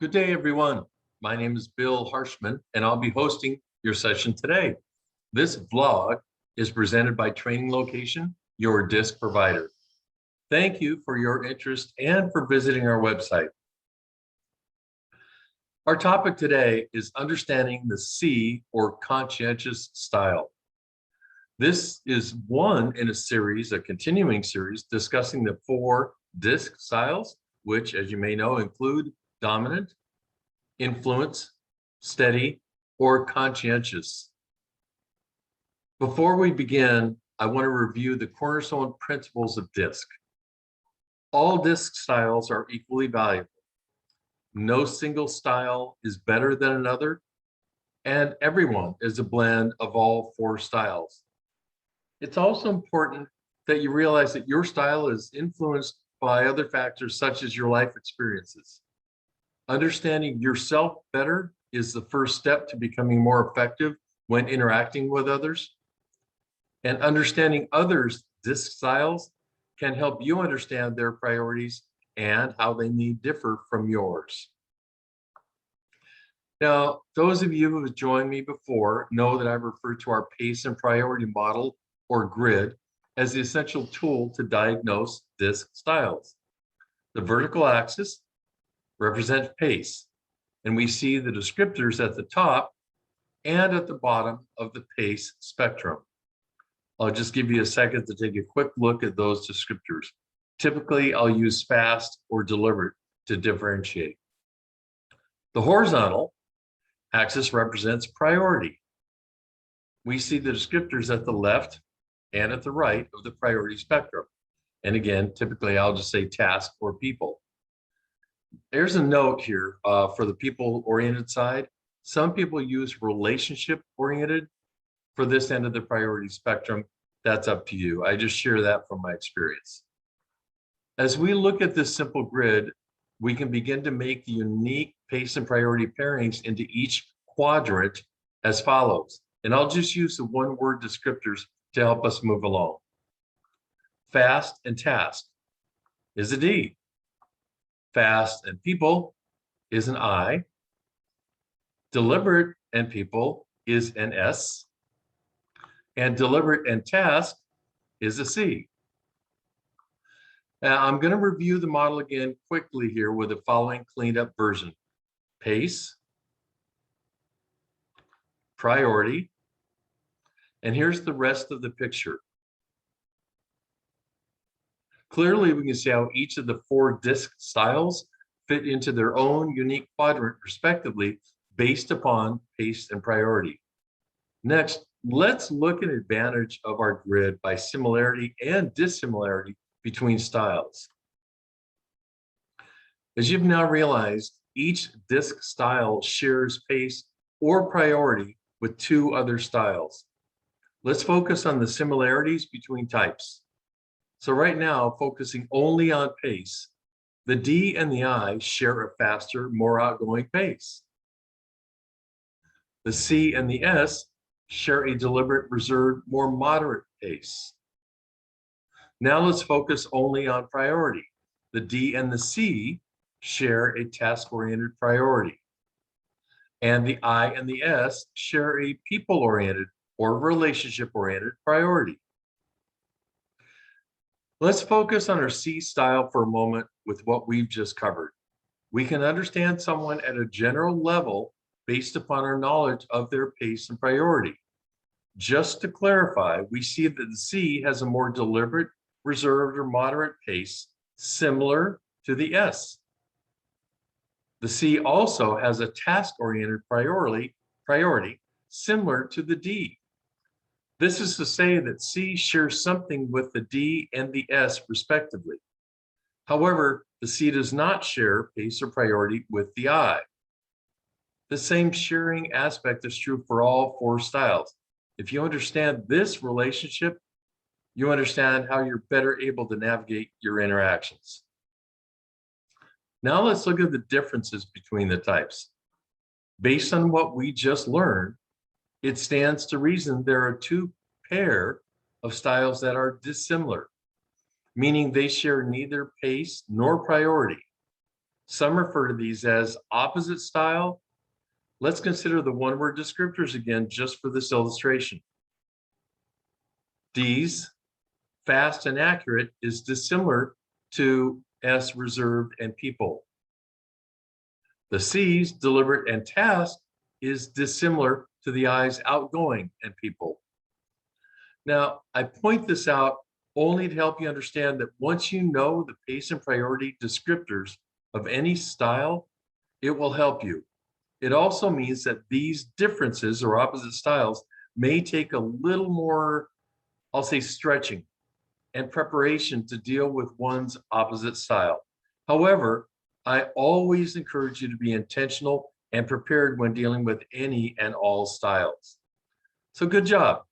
Good day, everyone. My name is Bill Harshman, and I'll be hosting your session today. This vlog is presented by Training Location, your DISC provider. Thank you for your interest and for visiting our website. Our topic today is understanding the C or conscientious style. This is one in a series, a continuing series, discussing the 4 DISC styles, which, as you may know, include dominant, influence, steady, or conscientious. Before we begin, I want to review the cornerstone principles of DISC. All DISC styles are equally valuable. No single style is better than another, and everyone is a blend of all 4 styles. It's also important that you realize that your style is influenced by other factors such as your life experiences. Understanding yourself better is the first step to becoming more effective when interacting with others. And understanding others' DISC styles can help you understand their priorities and how they may differ from yours. Now, those of you who have joined me before know that I've referred to our pace and priority model, or grid, as the essential tool to diagnose DISC styles. The vertical axis represents pace, and we see the descriptors at the top and at the bottom of the pace spectrum. I'll just give you a second to take a quick look at those descriptors. Typically, I'll use fast or deliberate to differentiate. The horizontal axis represents priority. We see the descriptors at the left and at the right of the priority spectrum. And again, typically I'll just say task or people. There's a note here for the people-oriented side. Some people use relationship-oriented for this end of the priority spectrum. That's up to you. I just share that from my experience. As we look at this simple grid, we can begin to make the unique pace and priority pairings into each quadrant as follows. And I'll just use the one-word descriptors to help us move along. Fast and task is a D. Fast and people is an I. Deliberate and people is an S. And deliberate and task is a C. Now, I'm going to review the model again quickly here with the following cleaned up version. Pace, priority, and here's the rest of the picture. Clearly, we can see how each of the 4 DISC styles fit into their own unique quadrant respectively based upon pace and priority. Next, let's look at an advantage of our grid by similarity and dissimilarity between styles. As you've now realized, each DISC style shares pace or priority with 2 other styles. Let's focus on the similarities between types. So right now, focusing only on pace, the D and the I share a faster, more outgoing pace. The C and the S share a deliberate, reserved, more moderate pace. Now let's focus only on priority. The D and the C share a task-oriented priority. And the I and the S share a people-oriented or relationship-oriented priority. Let's focus on our C style for a moment with what we've just covered. We can understand someone at a general level based upon our knowledge of their pace and priority. Just to clarify, we see that the C has a more deliberate, reserved, or moderate pace, similar to the S. The C also has a task-oriented priority, similar to the D. This is to say that C shares something with the D and the S respectively. However, the C does not share pace or priority with the I. The same sharing aspect is true for all 4 styles. If you understand this relationship, you understand how you're better able to navigate your interactions. Now let's look at the differences between the types. Based on what we just learned, it stands to reason there are 2 pair of styles that are dissimilar, meaning they share neither pace nor priority. Some refer to these as opposite style. Let's consider the one-word descriptors again, just for this illustration. D's, fast and accurate, is dissimilar to S, reserved and people. The C's, deliberate and task, is dissimilar to the I's, outgoing and people. Now, I point this out only to help you understand that once you know the pace and priority descriptors of any style, it will help you. It also means that these differences or opposite styles may take a little more, I'll say, stretching and preparation to deal with one's opposite style. However, I always encourage you to be intentional and prepared when dealing with any and all styles. So good job.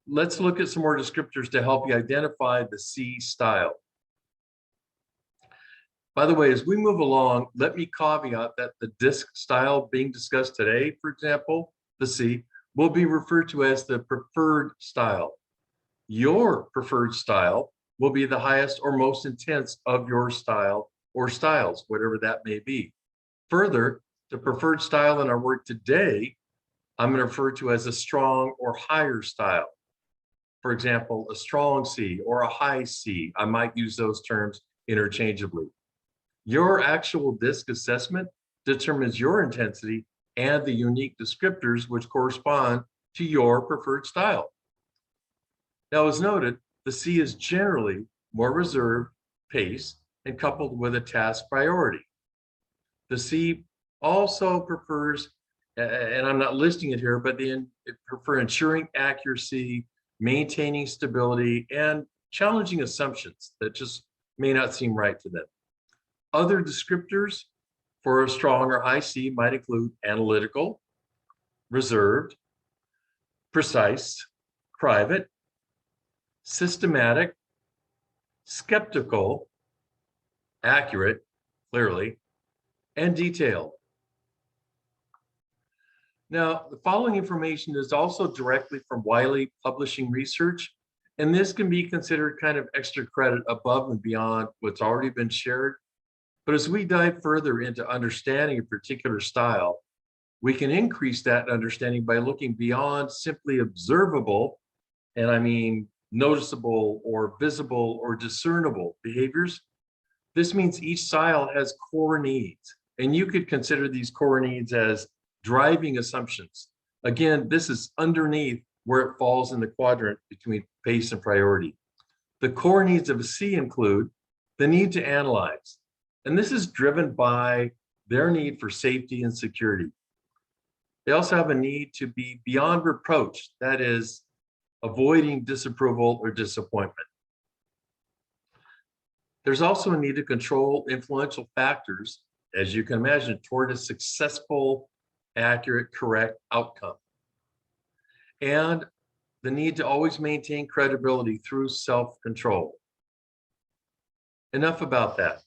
Let's look at some more descriptors to help you identify the C style. By the way, as we move along, let me caveat that the disc style being discussed today, for example, the C, will be referred to as the preferred style. Your preferred style will be the highest or most intense of your style or styles, whatever that may be. Further, the preferred style in our work today, I'm going to refer to as a strong or higher style. For example, a strong C or a high C. I might use those terms interchangeably. Your actual disc assessment determines your intensity and the unique descriptors which correspond to your preferred style. Now, as noted, the C is generally more reserved, paced, and coupled with a task priority. The C also prefers, and I'm not listing it here, but it prefer ensuring accuracy, maintaining stability, and challenging assumptions that just may not seem right to them. Other descriptors for a strong or high C might include analytical, reserved, precise, private, systematic, skeptical, accurate, clearly, and detailed. Now, the following information is also directly from Wiley Publishing Research, and this can be considered kind of extra credit above and beyond what's already been shared. But as we dive further into understanding a particular style, we can increase that understanding by looking beyond simply observable, and I mean noticeable or visible or discernible behaviors. This means each style has core needs, and you could consider these core needs as driving assumptions. Again, this is underneath where it falls in the quadrant between pace and priority. The core needs of a C include the need to analyze, and this is driven by their need for safety and security. They also have a need to be beyond reproach, that is, avoiding disapproval or disappointment. There's also a need to control influential factors, as you can imagine, toward a successful, accurate, correct outcome. And the need to always maintain credibility through self-control. Enough about that.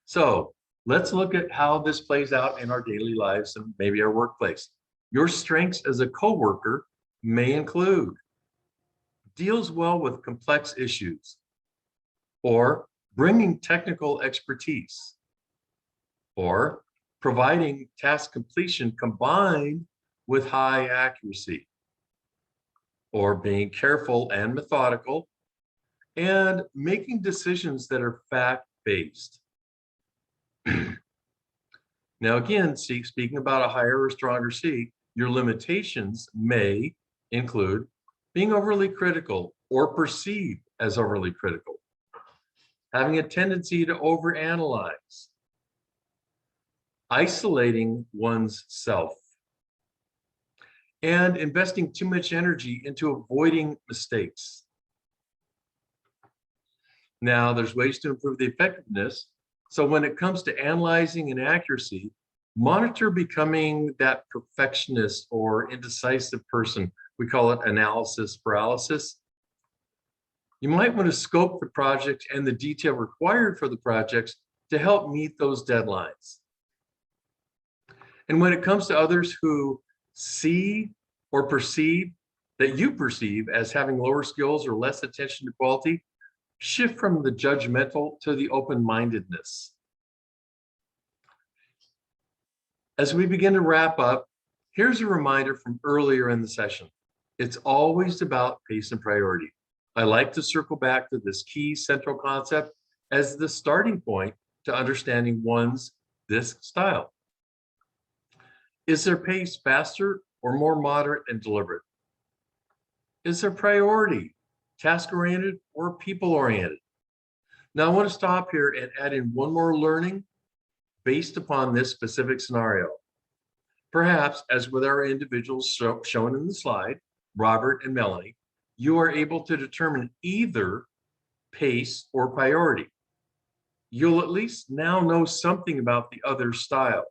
So let's look at how this plays out in our daily lives and maybe our workplace. Your strengths as a coworker may include deals well with complex issues, or bringing technical expertise, or providing task completion combined with high accuracy, or being careful and methodical, and making decisions that are fact-based. Now, again, speaking about a higher or stronger C, your limitations may include being overly critical or perceived as overly critical, having a tendency to overanalyze, isolating one's self, and investing too much energy into avoiding mistakes. Now, there's ways to improve the effectiveness. So when it comes to analyzing and accuracy, monitor becoming that perfectionist or indecisive person. We call it analysis paralysis. You might want to scope the project and the detail required for the projects to help meet those deadlines. And when it comes to others who see or perceive that you perceive as having lower skills or less attention to quality, shift from the judgmental to the open-mindedness. As we begin to wrap up, here's a reminder from earlier in the session. It's always about pace and priority. I like to circle back to this key central concept as the starting point to understanding one's DISC style. Is their pace faster or more moderate and deliberate? Is their priority task-oriented or people-oriented? Now, I want to stop here and add in one more learning based upon this specific scenario. Perhaps, as with our individuals shown in the slide, Robert and Melanie, you are able to determine either pace or priority. You'll at least now know something about the other style.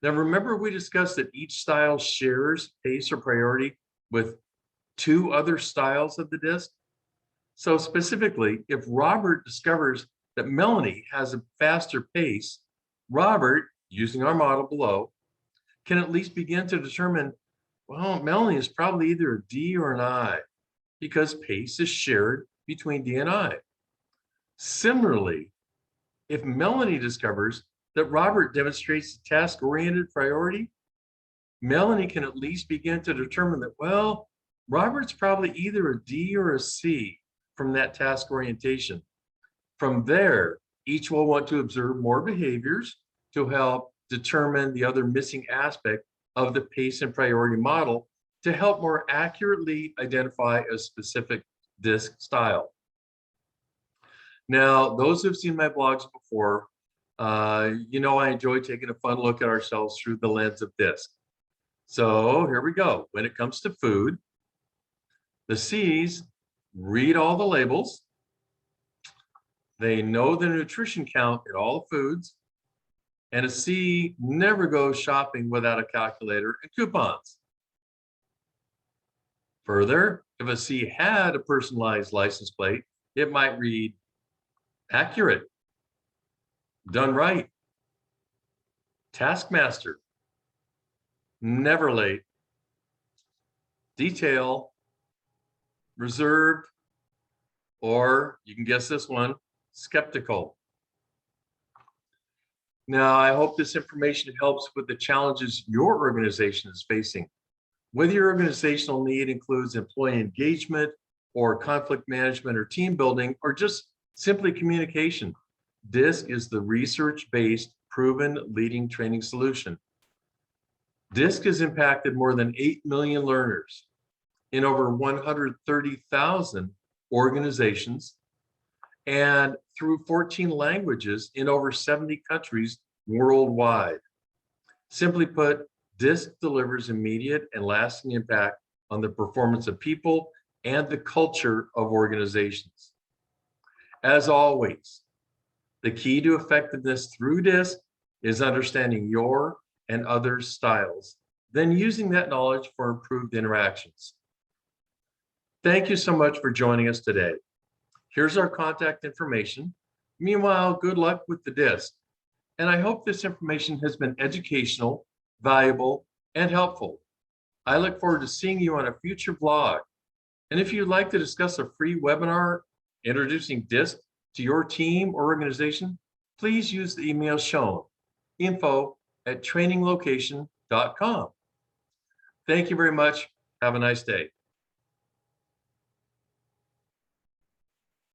Now, remember we discussed that each style shares pace or priority with two other styles of the DISC? So specifically, if Robert discovers that Melanie has a faster pace, Robert, using our model below, can at least begin to determine, well, Melanie is probably either a D or an I, because pace is shared between D and I. Similarly, if Melanie discovers that Robert demonstrates a task-oriented priority, Melanie can at least begin to determine that, well, Robert's probably either a D or a C from that task orientation. From there, each will want to observe more behaviors to help determine the other missing aspect of the pace and priority model to help more accurately identify a specific DISC style. Now, those who've seen my blogs before, you know I enjoy taking a fun look at ourselves through the lens of DISC. So here we go. When it comes to food, the C's read all the labels. They know the nutrition count in all the foods. And a C never goes shopping without a calculator and coupons. Further, if a C had a personalized license plate, it might read accurate, done right, taskmaster, never late, detail, reserved, or you can guess this one, skeptical. Now, I hope this information helps with the challenges your organization is facing. Whether your organizational need includes employee engagement or conflict management or team building, or just simply communication, DISC is the research-based, proven leading training solution. DISC has impacted more than 8 million learners in over 130,000 organizations and through 14 languages in over 70 countries worldwide. Simply put, DISC delivers immediate and lasting impact on the performance of people and the culture of organizations. As always, the key to effectiveness through DISC is understanding your and others' styles, then using that knowledge for improved interactions. Thank you so much for joining us today. Here's our contact information. Meanwhile, good luck with the DISC. And I hope this information has been educational, valuable, and helpful. I look forward to seeing you on a future vlog. And if you'd like to discuss a free webinar introducing DISC to your team or organization, please use the email shown, info@traininglocation.com. Thank you very much. Have a nice day.